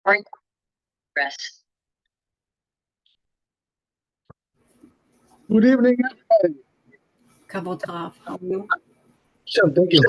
Press. Good evening, everybody. Kabul Tov. How are you? Sure, thank you.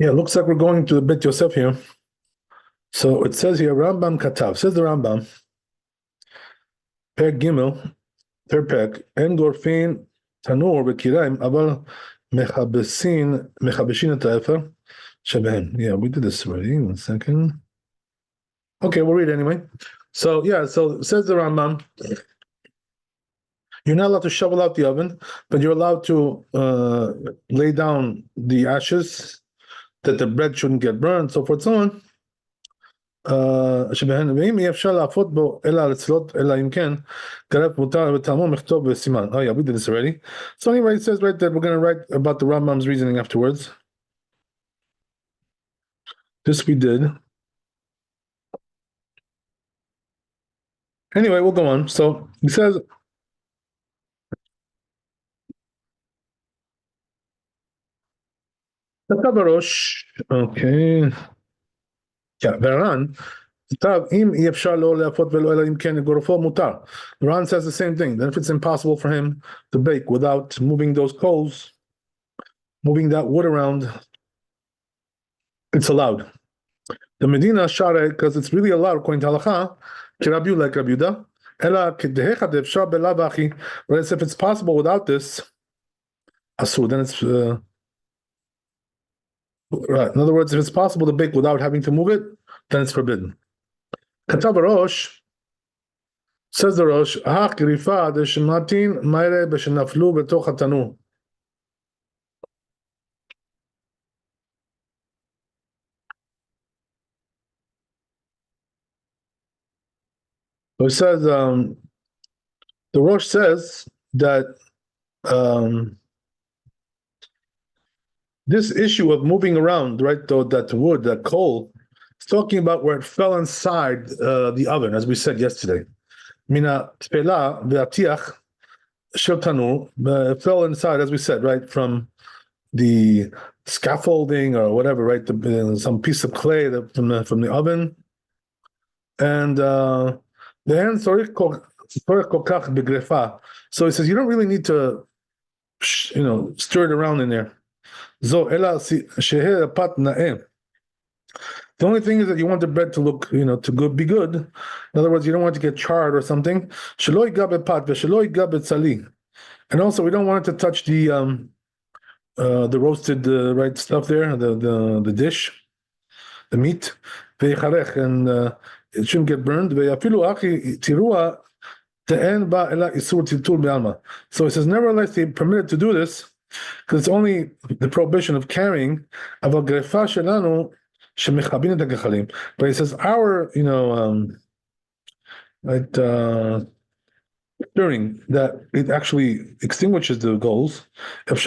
Yeah, looks like we're going to the Bet Yosef here. So it says here, Rambam Katav, says the Rambam, Peg Gimel, third peg, En Gorfin Tanur Bekiraim, Aval Mechabeshin et Ha'efer Sheben. Yeah, we did this already. 1 second. Okay, we'll read it anyway. So yeah, so says the Rambam, you're not allowed to shovel out the oven, but you're allowed to lay down the ashes, that the bread shouldn't get burned, so forth, so on. ואם אי אפשר להפות בו אלא לצלות, אלא אם כן גרף מותר וטעמו מכתוב בסימן. Oh yeah, we did this already. So anyway, it says right that we're going to write about the Rambam's reasoning afterwards. This we did. Anyway, we'll go on. So he says, okay. Yeah, Veran. Ran says the same thing. Then if it's impossible for him to bake without moving those coals, moving that wood around, it's allowed. The Medina Share, because it's really allowed according to Halacha, Kirabu like Rabuda, whereas if it's possible without this, Asur, then it's right. In other words, if it's possible to bake without having to move it, then it's forbidden. Katav Rosh, says the Rosh, Ha Kirifa de Shematin Maire Beshenaflu Betoch Hatanu. So it says, the Rosh says that this issue of moving around, right, though, that wood, that coal, it's talking about where it fell inside the oven, as we said yesterday. Mina tpela ve'atiach shel tanur fell inside, as we said, right, from the scaffolding or whatever, right, some piece of clay from the oven, and so he says you don't really need to, stir it around in there. The only thing is that you want the bread to look, to be good. In other words, you don't want it to get charred or something. And also, we don't want it to touch the roasted right stuff there, the dish, the meat, and it shouldn't get burned. So it says, nevertheless, they permitted to do this because it's only the prohibition of carrying. But he says our, stirring, that it actually extinguishes the goals. Could be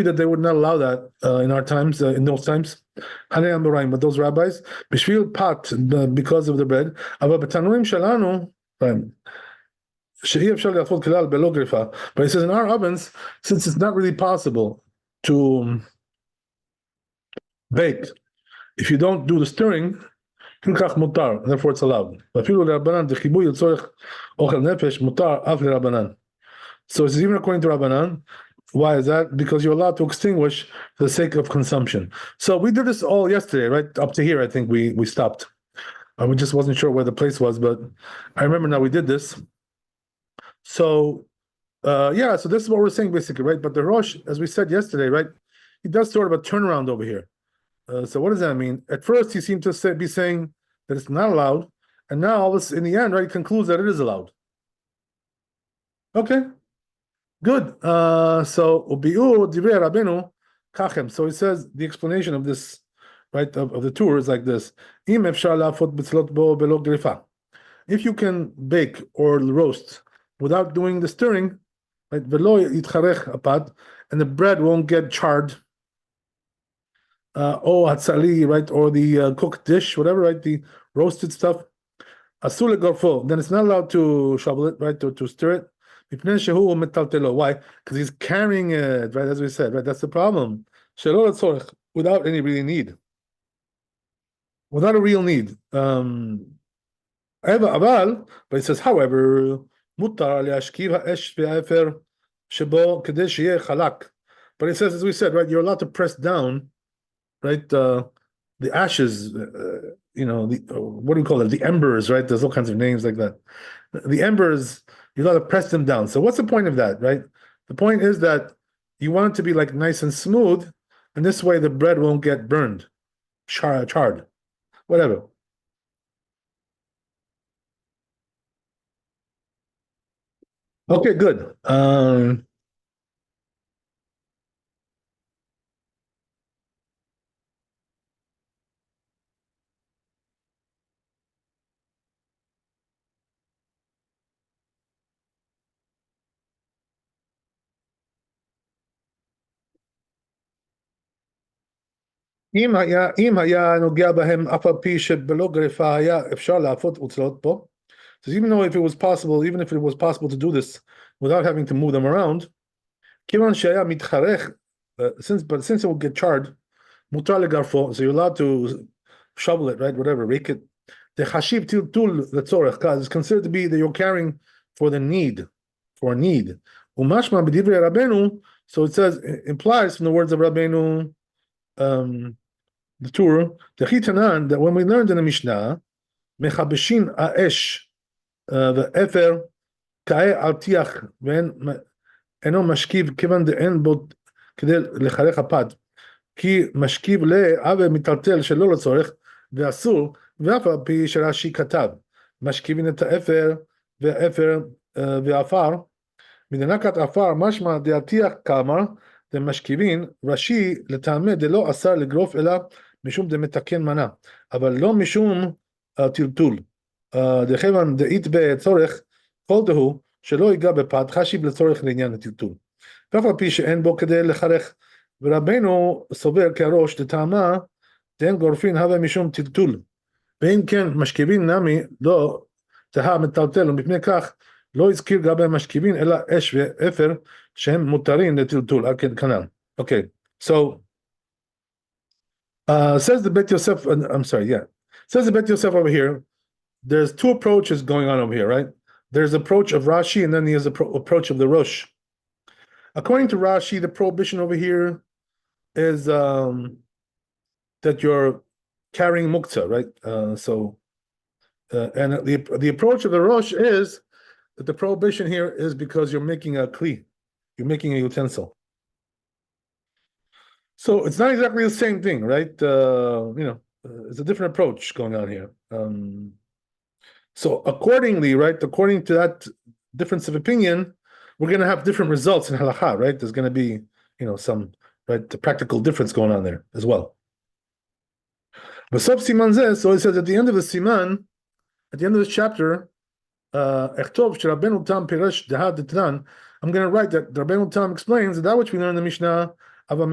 that they would not allow that in our times, in those times. But those rabbis, because of the bread, but he says in our ovens, since it's not really possible to bake. If you don't do the stirring, therefore it's allowed. So it's even according to Rabbanan. Why is that? Because you're allowed to extinguish for the sake of consumption. So we did this all yesterday, right? Up to here, I think we stopped. We just wasn't sure where the place was, but I remember now we did this. So yeah, so this is what we're saying basically, right? But the Rosh, as we said yesterday, right? He does sort of a turnaround over here. So what does that mean? At first, he seemed to be saying that it's not allowed, and now in the end, right, he concludes that it is allowed. Okay, good. So ubiu divrei Rabbeinu kachem. So he says the explanation of this, right, of the tour is like this: Im efshar la'afot b'tzlot bo belo grifa. If you can bake or roast without doing the stirring, right, velo yitcharech apad, and the bread won't get charred. Or hatzali, right, or the cooked dish, whatever, right, the roasted stuff. Asule gorfo, then it's not allowed to shovel it, right, to stir it. Why? Because he's carrying it, right, as we said, right, that's the problem. Without any really need. Without a real need. But he says, however, but he says, as we said, right, you're allowed to press down, right, the ashes, what do we call it? The embers, right? There's all kinds of names like that. The embers, you're allowed to press them down. So what's the point of that, right? The point is that you want it to be like nice and smooth, and this way the bread won't get burned, charred, whatever. Okay, good. אם היה נוגע בהם אף על פי שבלא גריפה היה אפשר להפות אוצרות פה. So even though if it was possible, even if it was possible to do this without having to move them around, כיוון שהיה מתחרך, since it will get charred, מותר לגרפו, so you're allowed to shovel it, right, whatever, rake it. דחשיב טלטול לצורך, because it's considered to be that you're carrying for the need, for need. ומשמע בדברי רבנו, so it says, it implies from the words of Rabbeinu, the Torah, the Chitanan, that when we learned in the Mishnah, Mechabeshin Aesh, the Efer, Kae al Tiach, when Eno Mashkiv, Kivan de En Bot, Kedel Lecharech Apad, Ki Mashkiv Le Ave Mitaltel Shelo Letzorech, Ve'asur, Ve'afa Pi Sherashi Katav, Mashkivin et Efer, Ve'efer, Ve'afar, מדנקת עפר משמע דעתיח כאמר דמשכיבין רש"י לטעמי דלא אסר לגרוף אלא משום דמתקן מנה אבל לא משום טלטול דכיוון דאית בצורך כל דהו שלא ייגע בפת חשיב לצורך לעניין הטלטול ואף על פי שאין בו כדי לחרך ורבנו סובר כראש דטעמה דאין גורפין הווה משום טלטול ואם כן משכיבין נמי לא תהה מטלטל ומפני כך לא הזכיר גם המשכיבין, אלא אש ואפר, שהם מותרים לטלטול, כנ"ל. Okay, so, says the Bet Yosef, I'm sorry, yeah. Says the Bet Yosef over here, there's two approaches going on over here, right? There's the approach of Rashi, and then there's the approach of the Rosh. According to Rashi, the prohibition over here is that you're carrying muktzah, right? And the approach of the Rosh is that the prohibition here is because you're making a kli, you're making a utensil. So it's not exactly the same thing, right? It's a different approach going on here. So accordingly, right, according to that difference of opinion, we're going to have different results in halakha, right? There's going to be, some, right, the practical difference going on there as well. But sub siman zeh, so it says at the end of the siman, at the end of this chapter, I'm going to write that Rabbeinu Tam explains that which we learn in the Mishnah. So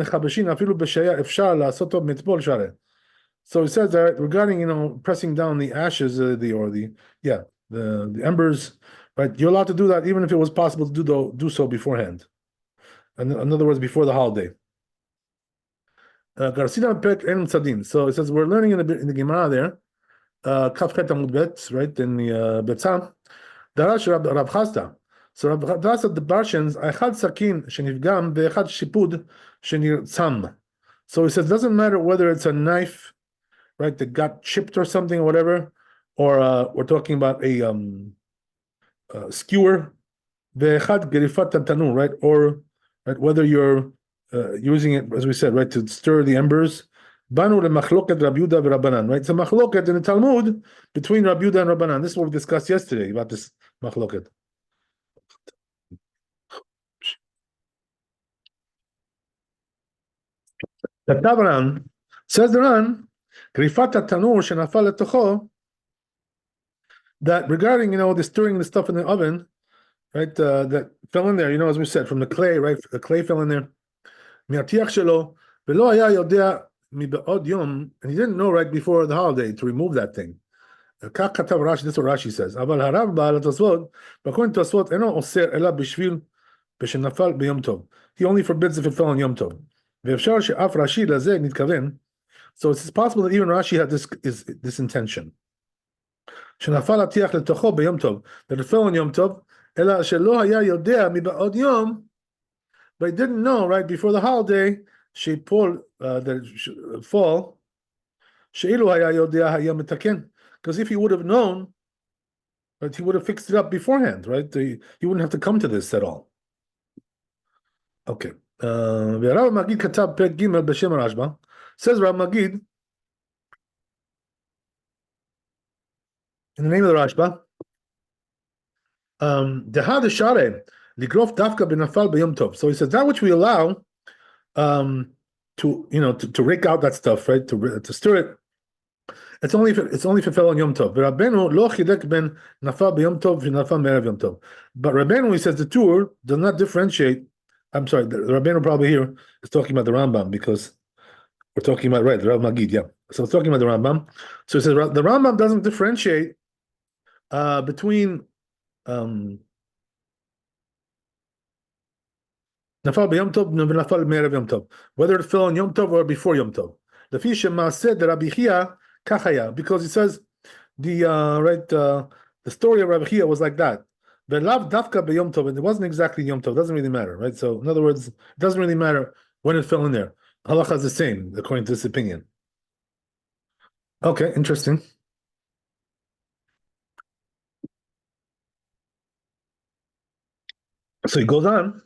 he says that regarding pressing down the ashes, the embers, right? You're allowed to do that even if it was possible to do so beforehand. In other words, before the holiday. Garcina Pek En Tzadin. So it says we're learning in the Gemara there, Kaf Chet Amud Bet, right, in the Betzam, Darash Rab Chasta. So Rab Chasta, the Barshans, Echad Sakin Shenifgam, Ve'echad Shipud Shenirzam. So he says, doesn't matter whether it's a knife, right, that got chipped or something or whatever, or we're talking about a skewer, Ve'echad Gerifat Tanur, right, or right, whether you're using it, as we said, right, to stir the embers. Banu lemachloket Rabbi Yehuda v'Rabbanan, right? It's a machloket in the Talmud between Rabbi Yehuda and Rabbanan. This is what we discussed yesterday about this machloket. The Tavran says the Ran, Grifat tanur shenafal letocho, that regarding the stirring the stuff in the oven, right? That fell in there, as we said, from the clay, right? The clay fell in there. Mi'atiach shelo v'lo haya yodea mi'be'od yom, and he didn't know right before the holiday to remove that thing. Kach katav Rashi, this is what Rashi says. Aval harav ba'al Tosfot, but according to Tosfot, eno oser ela b'shvil b'shenafal b'yom tov. He only forbids if it fell on Yom Tov. Ve'efshar she'af Rashi lazeh nitkaven. So it's possible that even Rashi had this intention. Shenafal atiach letocho b'yom tov, that it fell on Yom Tov, ela shelo haya yodea mi'be'od yom, but he didn't know right before the holiday she'pol that it should fall. She'ilu haya yodea haya mitaken. Because if he would have known, right, he would have fixed it up beforehand, right? He wouldn't have to come to this at all. Okay. Rav Magid Katab Pek Gimel B'Shem Rashba. Says Rav Magid, in the name of the Rashba, Dehad Share Ligrof Dafka B'Nafal B'Yom Tov. So he says that which we allow to rake out that stuff, right? To stir it. It's only if it fell on Yom Tov. Rabbeinu lo chilek ben nafal b'Yom Tov v'nafal me'erev Yom Tov. But Rabbeinu, he says the Tur does not differentiate. I'm sorry, the Rabbeinu probably here is talking about the Rambam, because we're talking about, right, the Rav Magid, yeah. So it's talking about the Rambam. So he says the Rambam doesn't differentiate between nafal b'Yom Tov v'nafal me'erev Yom Tov, whether it fell on Yom Tov or before Yom Tov. The Lefi she'maaseh de Rabbi Chia Kachaya, because he says the story of Rabbi Chia was like that. The lav dafka b'Yom Tov, and it wasn't exactly Yom Tov. Doesn't really matter, right? So in other words, it doesn't really matter when it fell in there. Halacha is the same according to this opinion. Okay, interesting. So he goes on.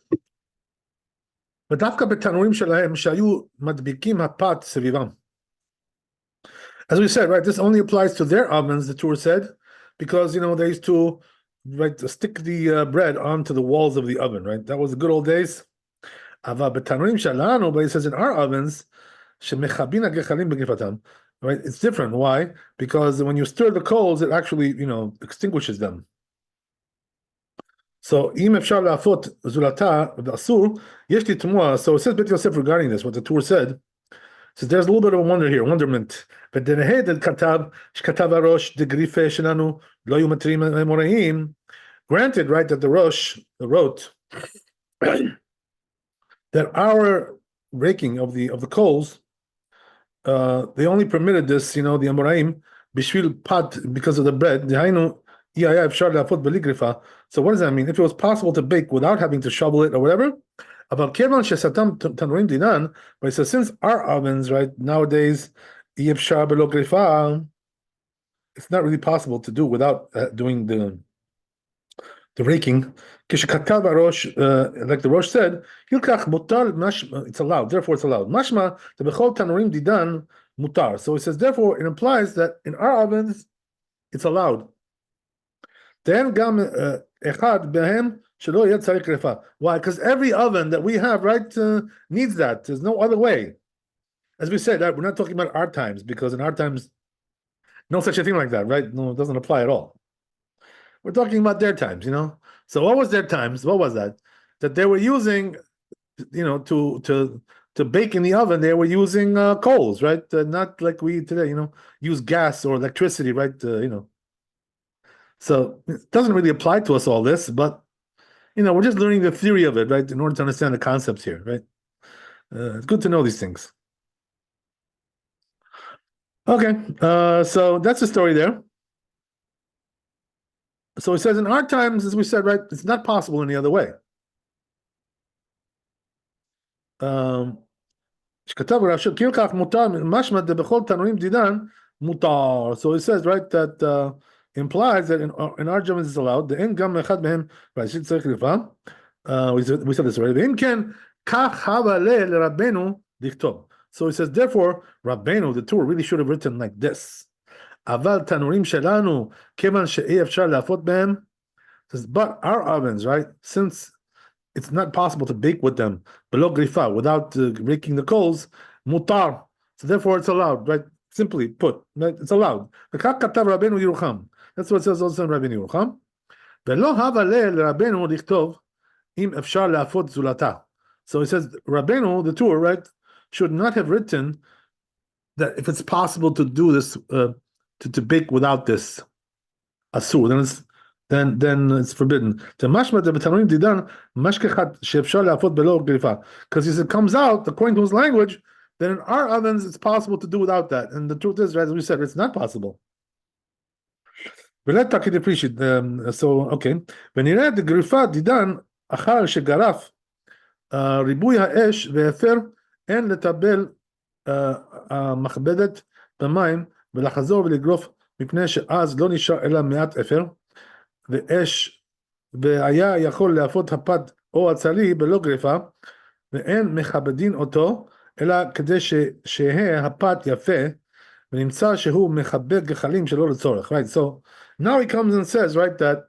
But dafka b'tanurim shelahem shayu madbikim hapat sevivam. As we said, right, this only applies to their ovens, the Torah said, because they used to stick the bread onto the walls of the oven, right? That was the good old days. But he says in our ovens, right? It's different. Why? Because when you stir the coals, it actually extinguishes them. So so it says Bet Yosef regarding this, what the Torah said. So there's a little bit of a wonderment. But then granted, right, that the Rosh wrote that our raking of the coals, they only permitted this, the Amoraim, bishvil pat, because of the bread. So what does that mean? If it was possible to bake without having to shovel it or whatever, about Kevan Shesatam Tanrim Dinan, but it says since our ovens, right, nowadays, it's not really possible to do without doing the raking. Like the Rosh said, it's allowed, therefore it's allowed. Mashma the Bechol Tanrim Didan mutar. So it says, therefore, it implies that in our ovens, it's allowed. Then gam echad behem. Why? Because every oven that we have, right, needs that. There's no other way. As we said, we're not talking about our times, because in our times, no such a thing like that, right? No, it doesn't apply at all. We're talking about their times, So what was their times? What was that? That they were using, to bake in the oven, they were using coals, right? Not like we today, use gas or electricity, right? So it doesn't really apply to us, all this, but we're just learning the theory of it, right, in order to understand the concepts here, right? It's good to know these things. Okay, so that's the story there. So he says, in our times, as we said, right, it's not possible any other way. שכתב רב של קילקח מותר, משמע דבכל תנורים דידן מותר. So he says, right, that implies that in our Germans it's allowed, ואין גם אחד מהם, ראשית צריך לפעם, we said this already, ואם כן, כך הווה לרבנו לכתוב. So he says, therefore, Rabbeinu, the Torah really should have written like this. אבל תנורים שלנו, כיוון שאי אפשר להפות בהם, says, but our ovens, right, since it's not possible to bake with them below grifa without raking the coals, mutar. So therefore, it's allowed, right? Simply put, right? It's allowed. That's what it says also in Rabbeinu Yerucham. ולא הווה לרבנו לכתוב אם אפשר להפות זולתה. So he says, Rabbeinu, the Torah, right, should not have written that if it's possible to do this, to bake without this asur, then it's forbidden. Because it comes out, according to his language, that in our ovens it's possible to do without that. And the truth is, as we said, it's not possible. So, okay. ונראה דגריפה דידן אחר שגרף ריבוי האש והפר אין לטבל המכבדת במים ולחזור ולגרוף מפני שאז לא נשאר אלא מעט אפר ואש והיה יכול להפות הפת או הצלי בלא גריפה ואין מכבדין אותו אלא כדי שיהיה הפת יפה ונמצא שהוא מכבד גחלים שלא לצורך. Right, so now he comes and says, right, that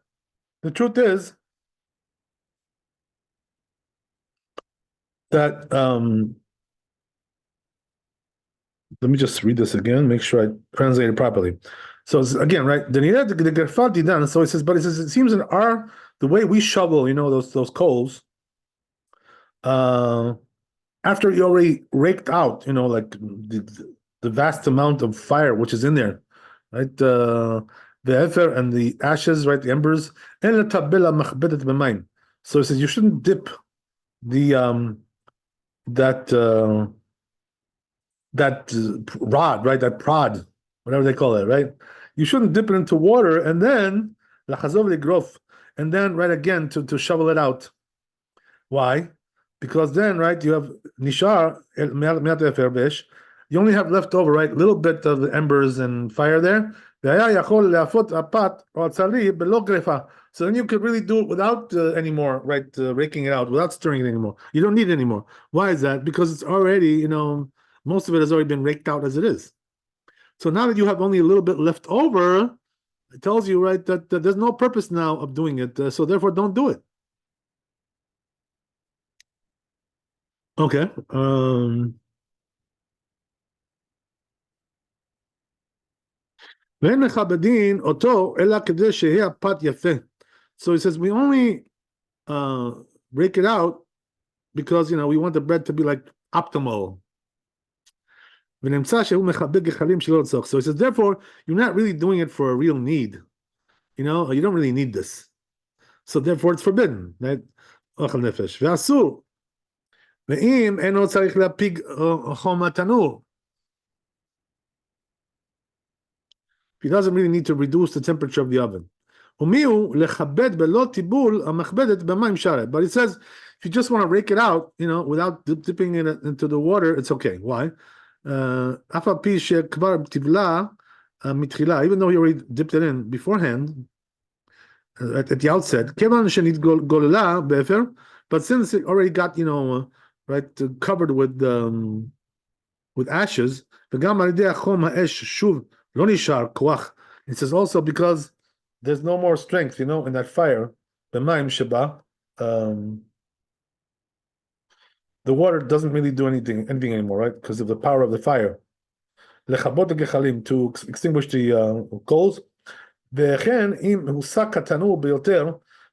the truth is that let me just read this again, make sure I translate it properly. So again, right, the gerfa didan. So it says, but it says it seems in our the way we shovel, you know, those coals, after you already raked out, you know, like the vast amount of fire which is in there, right? The ether and the ashes, right? The embers, and the tabela machbedet b'mayim. So it says you shouldn't dip the that rod, right? That prod, whatever they call it, right? You shouldn't dip it into water and then lachazov legrof, and then right again to shovel it out. Why? Because then, right, you have nishar you only have left over, right, a little bit of the embers and fire there. So then you could really do it without anymore, right, raking it out, without stirring it anymore. You don't need it anymore. Why is that? Because it's already, you know, most of it has already been raked out as it is. So now that you have only a little bit left over, it tells you, right, that there's no purpose now of doing it. So therefore, don't do it. Okay. So he says we only break it out because, you know, we want the bread to be like optimal. So he says, therefore, you're not really doing it for a real need. You know, you don't really need this. So therefore, it's forbidden. Right? He doesn't really need to reduce the temperature of the oven. But he says, if you just want to rake it out, you know, without dipping it into the water, it's okay. Why? Even though he already dipped it in beforehand, at the outset, but since it already got, you know, right, covered with ashes, it says also because there's no more strength, you know, in that fire, the water doesn't really do anything anymore, right? Because of the power of the fire. To extinguish the coals.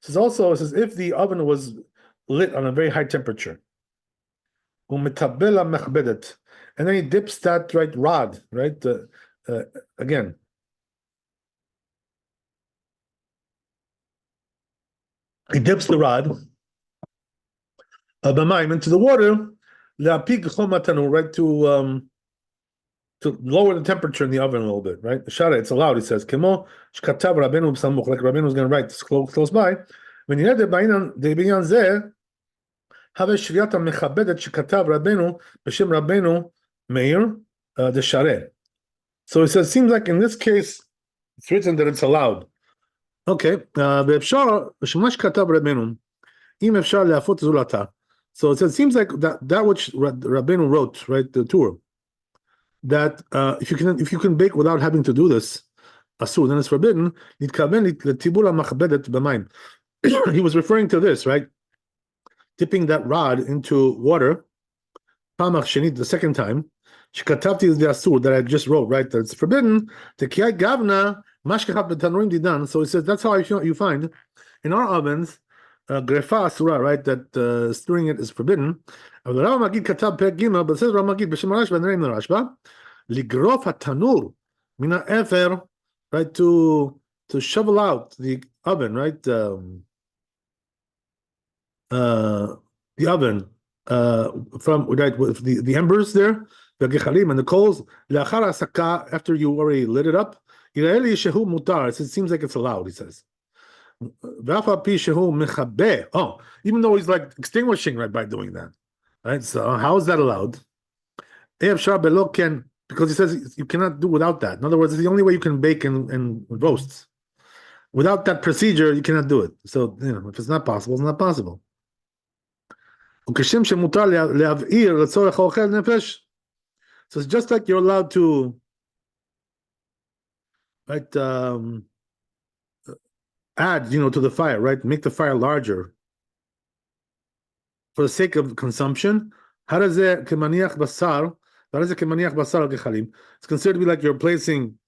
Says also, it says if the oven was lit on a very high temperature. And then he dips that, right, rod, right? Again. He dips the rod into the water, right, to lower the temperature in the oven a little bit, right? Shara, it's allowed. He says, "Kemo shkatav Rabbeinu b'samuch," like Rabbeinu was going to write this close by. When you hear the b'inyan zeh, have shriyata mechabedet shkatav Rabbeinu b'shem Rabbeinu Meir the Shareh. So he says, seems like in this case, it's written that it's allowed. Okay, ואפשר, shemash katav Rabbeinu, im אפשר להפות זולתה. So it says, seems like that which Rabbeinu wrote, right, the Torah, that if you can bake without having to do this, asur, then it's forbidden. נתכוון לטיבול המכבדת במים. He was referring to this, right? Dipping that rod into water, פעם שנית, the second time, שכתבתי the asur that I just wrote, right? That it's forbidden. תקיעת גבנה, mashkachat b'tanurim didan. So he says that's how you find in our ovens, grefa asura, right? That stirring it is forbidden. But Rav Magid katav perek gimel, but says Rav Magid b'shem Rashba, the name of Rashba, ligrof hatanur mina efer, right? To shovel out the oven, right? The oven from right with the embers there, the gechalim and the coals. Le'achar hasaka, after you already lit it up. It seems like it's allowed, he says. Oh, even though he's like extinguishing right by doing that. Right? So how is that allowed? Because he says you cannot do without that. In other words, it's the only way you can bake and roast. Without that procedure, you cannot do it. So if it's not possible, it's not possible. So it's just like you're allowed to, right, add, to the fire, right? Make the fire larger for the sake of consumption. How does it kemaniach basar? It's considered to be like you're placing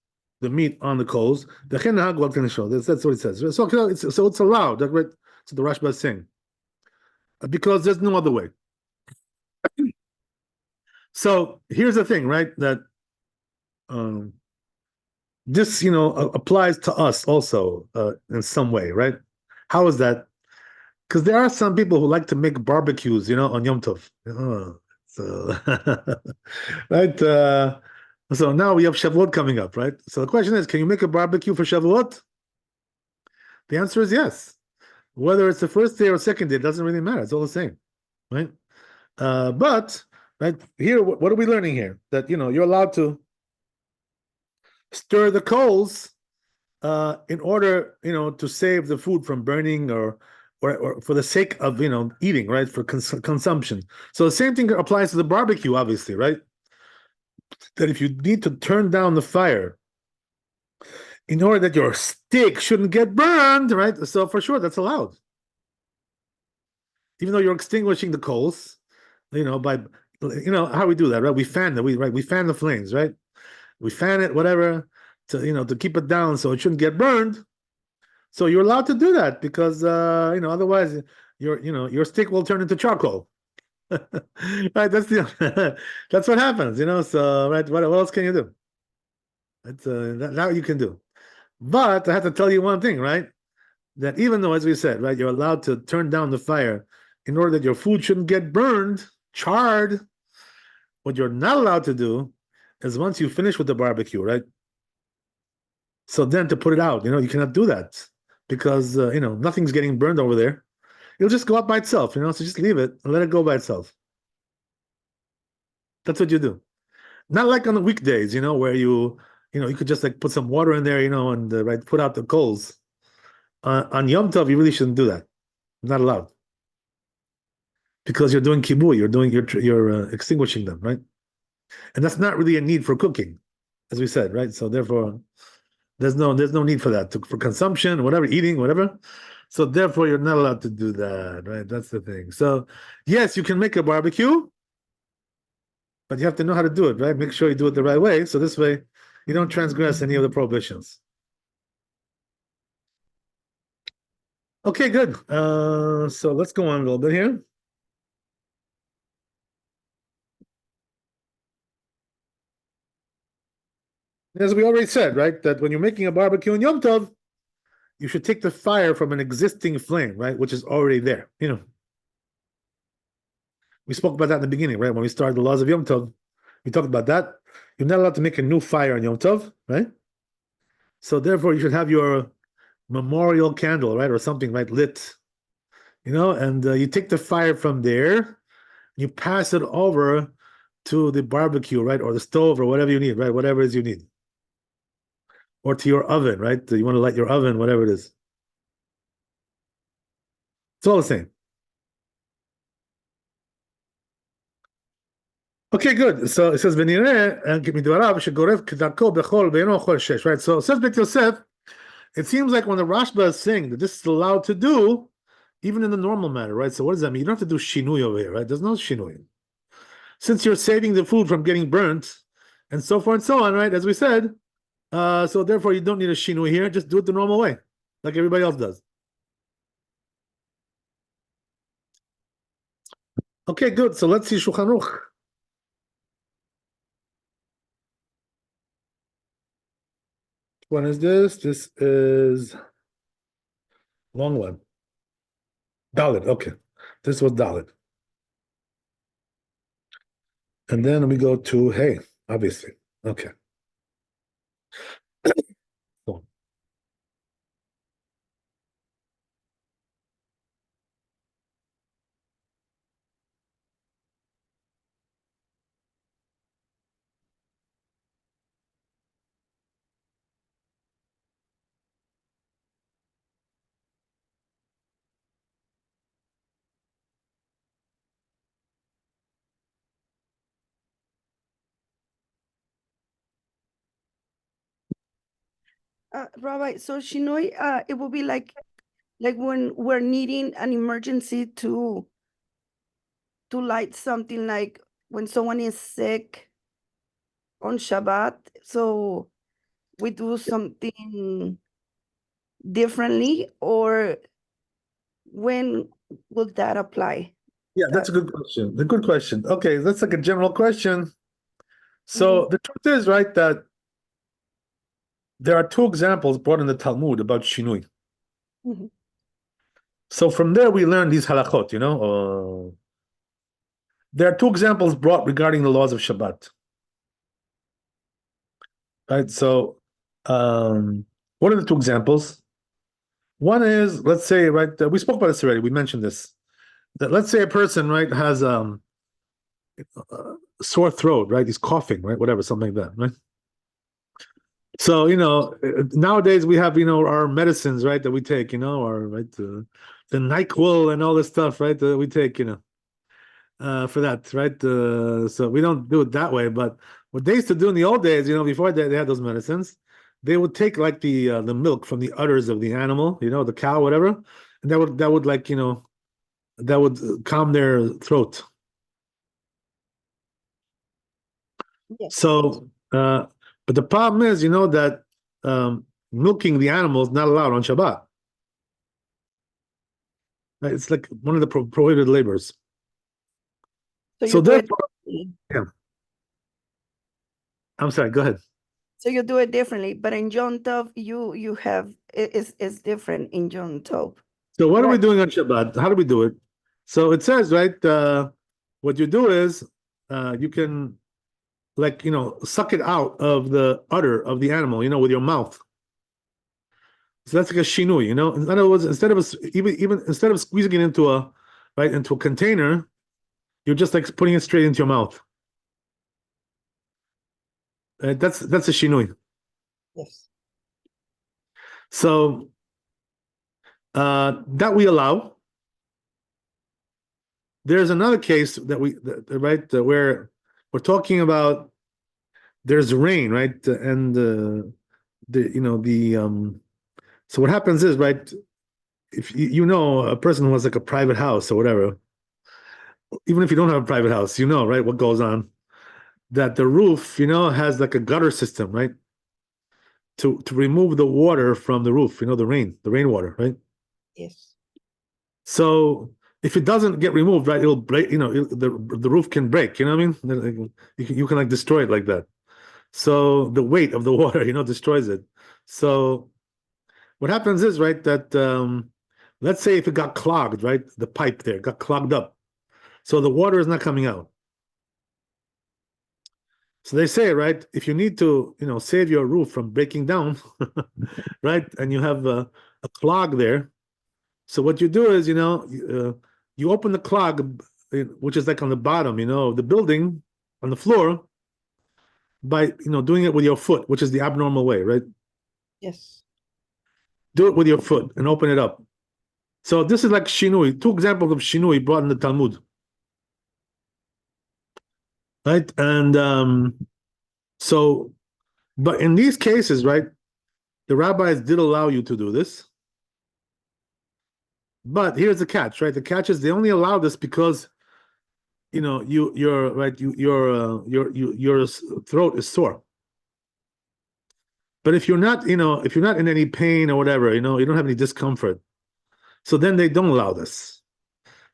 the meat on the coals. That's what it says. So it's allowed. That's what the Rashba is saying. Because there's no other way. So here's the thing, right? That this, applies to us also in some way, right? How is that? Because there are some people who like to make barbecues, on Yom Tov. So, right? So now we have Shavuot coming up, right? So the question is, can you make a barbecue for Shavuot? The answer is yes. Whether it's the first day or second day, it doesn't really matter. It's all the same, right? But right here, what are we learning here? That you're allowed to stir the coals in order, to save the food from burning or for the sake of, eating, right? For consumption. So the same thing applies to the barbecue, obviously, right? That if you need to turn down the fire in order that your steak shouldn't get burned, right? So for sure, that's allowed. Even though you're extinguishing the coals, by, how we do that, right? We fan them, we fan the flames, right? We fan it, whatever, to keep it down so it shouldn't get burned. So you're allowed to do that because, otherwise your steak will turn into charcoal. Right? That's that's what happens, So, right, what else can you do? That's that you can do. But I have to tell you one thing, right? That even though, as we said, right, you're allowed to turn down the fire in order that your food shouldn't get burned, charred, what you're not allowed to do is once you finish with the barbecue, right? So then to put it out, you cannot do that because, nothing's getting burned over there. It'll just go up by itself, so just leave it and let it go by itself. That's what you do. Not like on the weekdays, where you could just like put some water in there, and right, put out the coals. On Yom Tov, you really shouldn't do that. Not allowed. Because you're doing kibui, you're extinguishing them, right? And that's not really a need for cooking, as we said, right? So therefore, there's no need for that for consumption, whatever, eating, whatever. So therefore, you're not allowed to do that, right? That's the thing. So yes, you can make a barbecue, but you have to know how to do it, right? Make sure you do it the right way. So this way, you don't transgress any of the prohibitions. Okay, good. So let's go on a little bit here. As we already said, right, that when you're making a barbecue in Yom Tov, you should take the fire from an existing flame, right, which is already there. We spoke about that in the beginning, right? When we started the laws of Yom Tov, We talked about that. You're not allowed to make a new fire on Yom Tov, right? So therefore, you should have your memorial candle, right, or something, right, lit, and you take the fire from there, you pass it over to the barbecue, right, or the stove, or whatever you need, right, whatever it is you need, or to your oven, right? You want to light your oven, whatever it is. It's all the same. Okay, good. So it says, right? So it says Bet Yosef, it seems like when the Rashba is saying that this is allowed to do, even in the normal matter, right? So what does that mean? You don't have to do shinui over here, right? There's no shinui. Since you're saving the food from getting burnt, and so forth and so on, right? As we said, so therefore you don't need a shinui here. Just do it the normal way, like everybody else does. Okay, good. So let's see Shulchan Aruch. When is this? This is long one. Dalit. Okay, this was Dalit, and then we go to Hey, obviously. Okay. So, Rabbi, so Shinoi, it will be like when we're needing an emergency to light something, like when someone is sick on Shabbat, so we do something differently, or when will that apply? yeah, that's a good question. A good question. Okay, that's like a general question. So the truth is, right, that there are two examples brought in the Talmud about Shinui. Mhm. So from there we learn these halachot. There are two examples brought regarding the laws of Shabbat. Right. So, what are the two examples? One is, let's say, right, we spoke about this already. We mentioned this. That let's say a person, right, has sore throat, right? He's coughing, right? Whatever, something like that, right? So nowadays we have our medicines, right, that we take, or right, the NyQuil and all this stuff, right, that we take, for that, right? So we don't do it that way, but what they used to do in the old days, before they had those medicines, they would take like the milk from the udders of the animal, the cow, whatever, and that would like that would calm their throat. Yes. So, but the problem is, that milking the animal is not allowed on Shabbat. Right? It's like one of the prohibited labors. So So you do it therefore, differently. yeah. I'm sorry. Go ahead. So you do it differently, but in Yom Tov, you have it's different in Yom Tov. So what are we Right. doing on Shabbat? How do we do it? So it says, right, what you do is you can like suck it out of the udder of the animal, with your mouth. So that's like a shinui, In other words, instead of even instead of squeezing it into a container, you're just like putting it straight into your mouth. That's a shinui. Yes. So that we allow. There's another case that where we're talking about. There's rain, right, and so what happens is, right, if a person who has like a private house or whatever, even if you don't have a private house, right, what goes on, that the roof, has like a gutter system, right, to remove the water from the roof, the rainwater, right? Yes. So if it doesn't get removed, right, it'll break. The roof can break. You know what I mean? You can like destroy it like that. So the weight of the water, destroys it. So what happens is, right, that let's say if it got clogged, right, the pipe there got clogged up, so the water is not coming out. So they say, right, if you need to, save your roof from breaking down, right, and you have a clog there, so what you do is, you open the clog, which is like on the bottom, of the building, on the floor, by, doing it with your foot, which is the abnormal way, right? Yes. Do it with your foot and open it up. So this is like shinui, 2 examples of shinui brought in the Talmud. Right? And so, but in these cases, right, the rabbis did allow you to do this. But here's the catch, right? The catch is they only allow this because your throat is sore. But if you're not, if you're not in any pain or whatever, you don't have any discomfort, so then they don't allow this.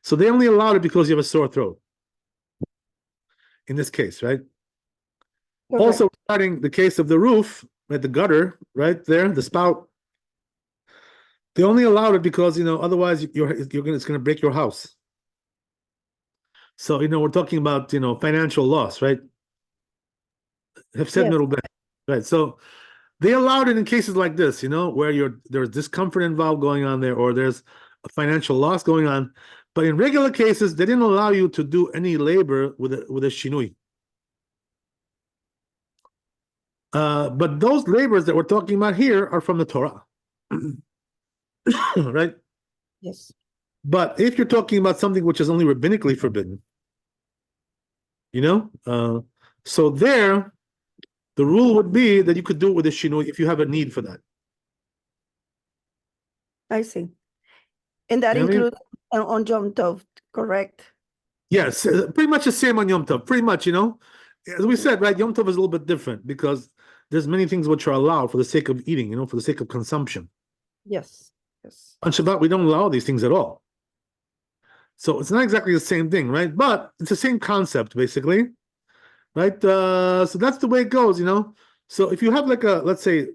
So they only allow it because you have a sore throat. In this case, right? Correct. Also, regarding the case of the roof, right, the gutter, right there, the spout, they only allowed it because otherwise it's gonna break your house. So we're talking about financial loss, right? Have said Yes. middle back, right? So they allowed it in cases like this, where there's discomfort involved going on there, or there's a financial loss going on. But in regular cases, they didn't allow you to do any labor with a shinui. But those labors that we're talking about here are from the Torah, right? Yes. But if you're talking about something which is only rabbinically forbidden, so there, the rule would be that you could do it with a shinui if you have a need for that. I see. And that You know what I mean? includes on Yom Tov, correct? Yes, pretty much the same on Yom Tov. Pretty much, as we said, right? Yom Tov is a little bit different because there's many things which are allowed for the sake of eating, for the sake of consumption. Yes. Yes. On Shabbat, we don't allow these things at all. So it's not exactly the same thing, right? But it's the same concept, basically, right? So that's the way it goes, So if you have like let's say,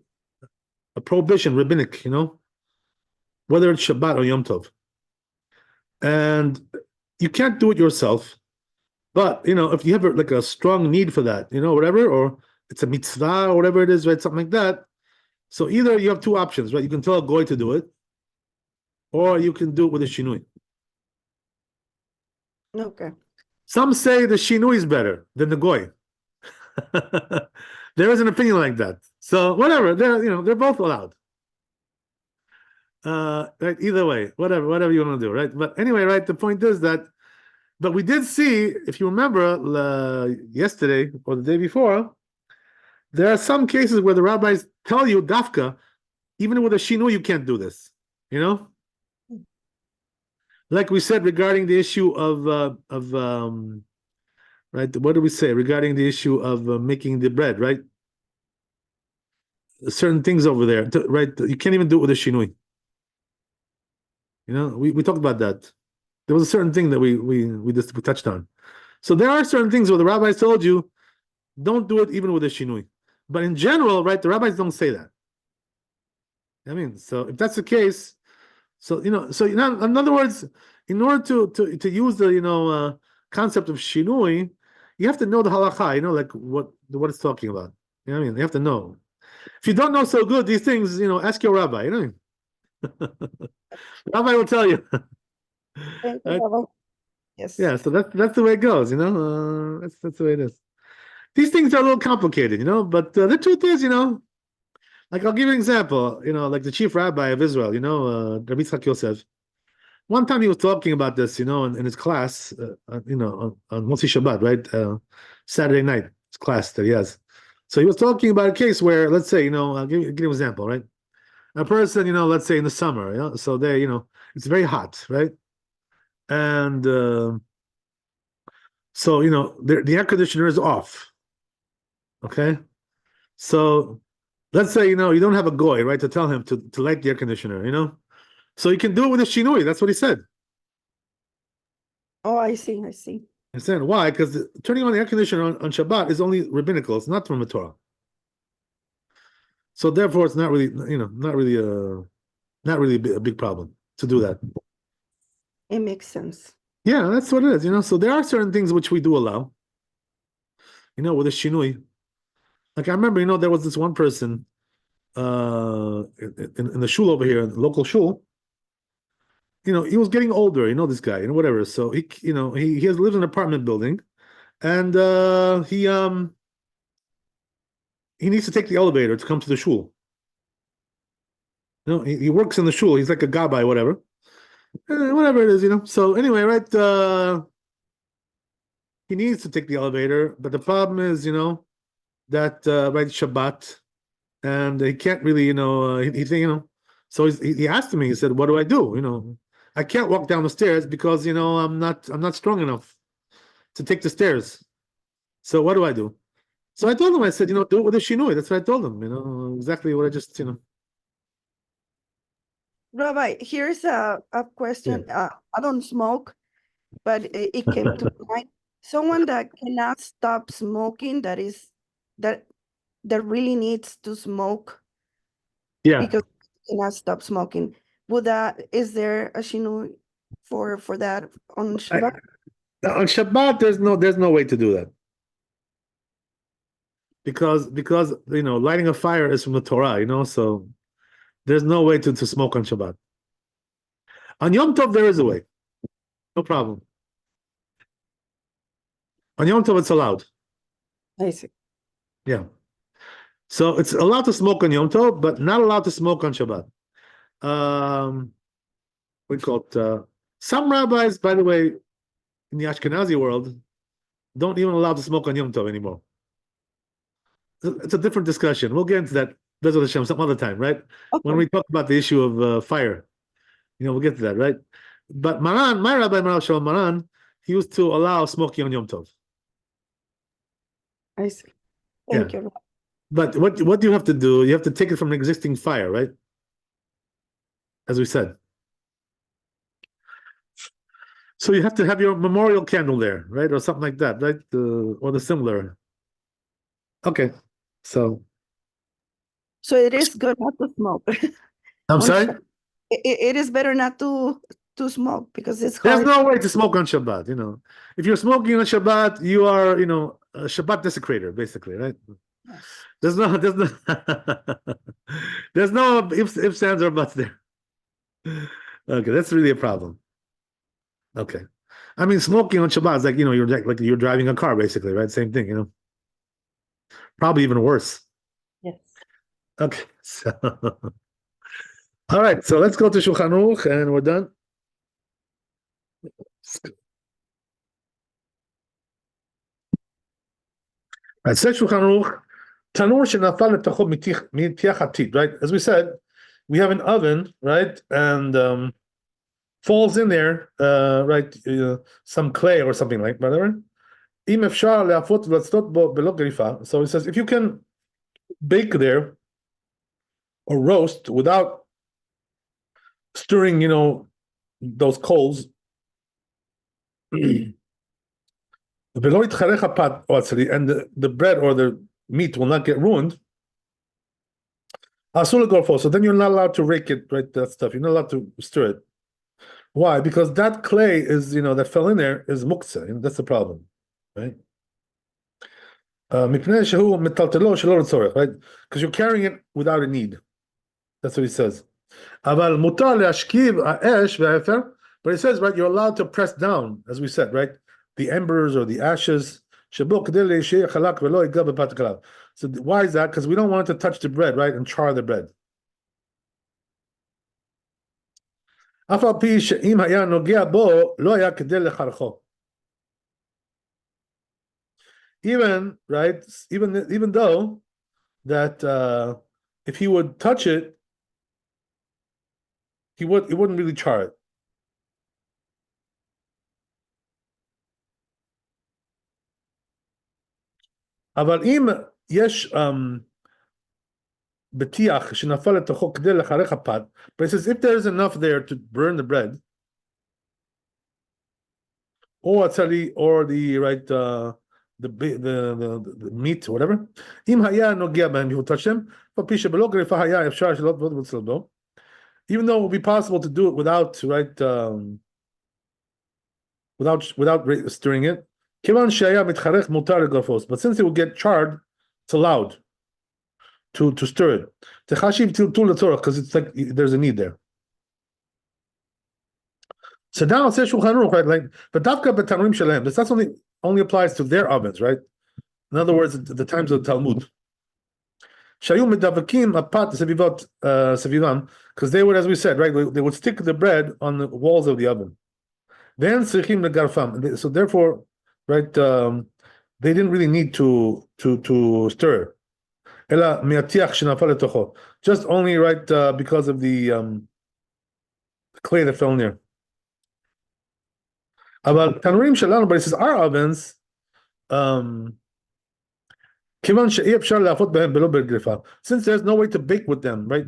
a prohibition, rabbinic, whether it's Shabbat or Yom Tov, and you can't do it yourself, but if you have like a strong need for that, whatever, or it's a mitzvah or whatever it is, right? Something like that. So either you have 2 options, right? You can tell a goy to do it, or you can do it with a shinui. Okay. Some say the shinui is better than the goy. There is an opinion like that. So whatever, they're both allowed. Right, either way, whatever you want to do, right? But anyway, right, the point is that, but we did see, if you remember, yesterday or the day before, there are some cases where the rabbis tell you, dafka, even with a shinui, you can't do this, Like we said regarding the issue of right, what do we say regarding the issue of making the bread, right? Certain things over there, right? You can't even do it with a shinui. We talked about that. There was a certain thing that we touched on. So there are certain things where the rabbis told you, don't do it even with a shinui. But in general, right, the rabbis don't say that. So if that's the case, so in other words, in order to use the concept of shinui, you have to know the halakha, like what it's talking about. You have to know. If you don't know so good these things, ask your rabbi. Rabbi will tell you. Thank you, Right? Rabbi. Yes. Yeah, so that's the way it goes. That's the way it is. These things are a little complicated, but the truth is, like I'll give you an example. Like the chief rabbi of Israel, Rabbi Yitzchak Yosef. One time he was talking about this, in his class, on Motzi Shabbat, right? Saturday night, his class that he has. So he was talking about a case where, let's say, I'll give you an example, right? A person, let's say in the summer, so they, it's very hot, right? And so, the air conditioner is off. Okay. So let's say, you don't have a goy, right, to tell him to light the air conditioner, So you can do it with a shinui. That's what he said. Oh, I see. I see. Understand why? Because turning on the air conditioner on Shabbat is only rabbinical. It's not from the Torah. So therefore, it's not really, not really a big problem to do that. It makes sense. Yeah, that's what it is. So there are certain things which we do allow. With a shinui, Like I remember, there was this one person in the shul over here, the local shul. He was getting older. This guy, whatever. So he lives in an apartment building, and he needs to take the elevator to come to the shul. He works in the shul. He's like a gabbai, whatever. Whatever it is. So anyway, right? He needs to take the elevator, but the problem is, that right Shabbat, and he can't really, So he asked me. He said, "What do I do? I can't walk down the stairs because I'm not strong enough to take the stairs. So what do I do?" So I told him. I said, "Do it with a shinui." That's what I told him. Exactly what I just. Rabbi, here's a question. I don't smoke, but it came to mind. Someone that cannot stop smoking, that really needs to smoke Yeah. because cannot stop smoking. Is there a shinu for that on Shabbat? On Shabbat, there's no way to do that. Because lighting a fire is from the Torah, so there's no way to smoke on Shabbat. On Yom Tov, there is a way. No problem. On Yom Tov, it's allowed. I see. Yeah. So it's allowed to smoke on Yom Tov, but not allowed to smoke on Shabbat. We call it. Some rabbis, by the way, in the Ashkenazi world, don't even allow to smoke on Yom Tov anymore. It's a different discussion. We'll get into that, Bezrat Hashem, some other time, right? Okay. When we talk about the issue of fire, we'll get to that, right? But Maran, my Rabbi Maral Shalom Maran, he used to allow smoking on Yom Tov. I see. Thank you. But what do you have to do? You have to take it from an existing fire, right? As we said. So you have to have your memorial candle there, right? Or something like that, right? Or the similar. Okay. So it is good not to smoke. I'm sorry? It is better not to smoke because it's There's hard. no way to smoke on Shabbat, If you're smoking on Shabbat, you are, a Shabbat desecrator, basically, right? Yes. There's no there's no ifs, ands, or buts there. Okay, that's really a problem. Okay. I mean, smoking on Shabbat is like, you're driving a car, basically, right? Same thing, Probably even worse. Yes. Okay. So all right, so let's go to Shulchan Aruch and we're done. Right, says Shulchan Aruch, Tanur shenafal letacho mitiach hatid, right? As we said, we have an oven, right? And falls in there, right? Some clay or something like whatever. Im efshar leafot v'latztot bo belo grifa. So it says if you can bake there or roast without stirring, those coals. And the bread or the meat will not get ruined. So then you're not allowed to rake it, right? That stuff. You're not allowed to stir it. Why? Because that clay is, that fell in there is muktzah. That's the problem, right? Right? Because you're carrying it without a need. That's what he says. But it says, right, you're allowed to press down, as we said, right? The embers or the ashes. So why is that? Because we don't want it to touch the bread, right? And char the bread. Even, right, even though that if he would touch it, it wouldn't really char it. אבל אם יש בטיח שנפל לתוכו כדי לחרך הפת, but it says if there is enough there to burn the bread, or the right the meat, whatever, אם היה נוגע בהם, he would touch them, שבלא גריפה היה אפשר שלא תבוא בצלבו, even though it would be possible to do it without, right, without stirring it, כיוון שהיה מתחרך מותר לגרפוס, but since it would get charred, it's allowed. to stir it. Because it's like there's a need there. So now it says Shulchan Aruch, right? Like, but Davka b'tanurim shalem. This only applies to their ovens, right? In other words, the times of the Talmud. Shayu medavakim apat sevivan, because they would, as we said, right, they would stick the bread on the walls of the oven. Then tzrichim legarfam. So therefore, right, they didn't really need to stir. Ela miatiach shenafal letocho. Just only right because of the clay that fell near. About tanurim shalanu, but it says our ovens. Since there's no way to bake with them, right?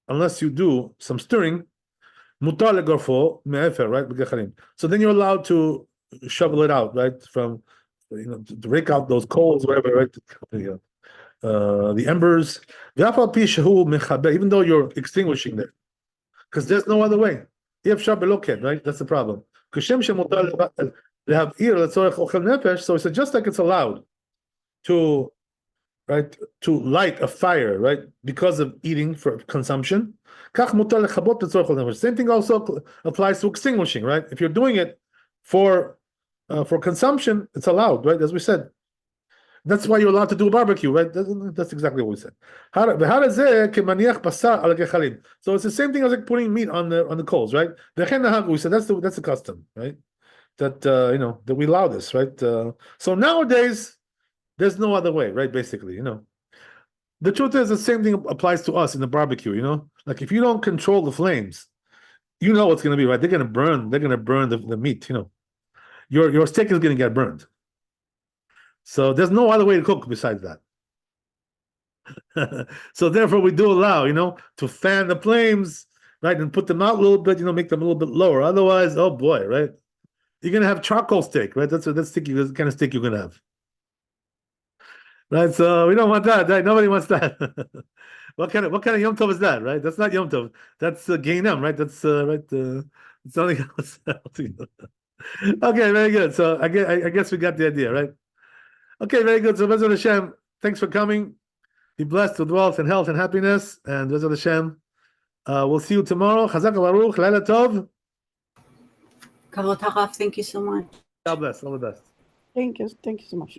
Unless you do some stirring, right? So then you're allowed to shovel it out, right? From to rake out those coals, whatever, right? The embers. Even though you're extinguishing them, because there's no other way. Right? That's the problem. So it's just like it's allowed to light a fire, right, because of eating for consumption. Same thing also applies to extinguishing, right? If you're doing it for consumption, it's allowed, right? As we said, that's why you're allowed to do a barbecue, right? That's exactly what we said. So it's the same thing as like putting meat on the coals, right? We said that's the custom, right? That that we allow this, right? So nowadays, there's no other way, right? Basically, the truth is the same thing applies to us in the barbecue. Like if you don't control the flames, what's going to be, right? They're going to burn the meat. Your steak is going to get burned. So there's no other way to cook besides that. So therefore, we do allow, to fan the flames, right, and put them out a little bit, make them a little bit lower. Otherwise, oh boy, right, you're going to have charcoal steak, right? That's the kind of steak you're going to have. Right, so we don't want that. Right? Nobody wants that. What kind of Yom Tov is that? Right, that's not Yom Tov. That's Geinam, right? That's right. It's something else. Okay, very good. So I guess we got the idea, right? Okay, very good. So Bezrat Hashem, thanks for coming. Be blessed with wealth and health and happiness. And Bezrat Hashem, we'll see you tomorrow. Chazak Baruch, Laila Tov. Kavod Harav, thank you so much. God bless. All the best. Thank you so much.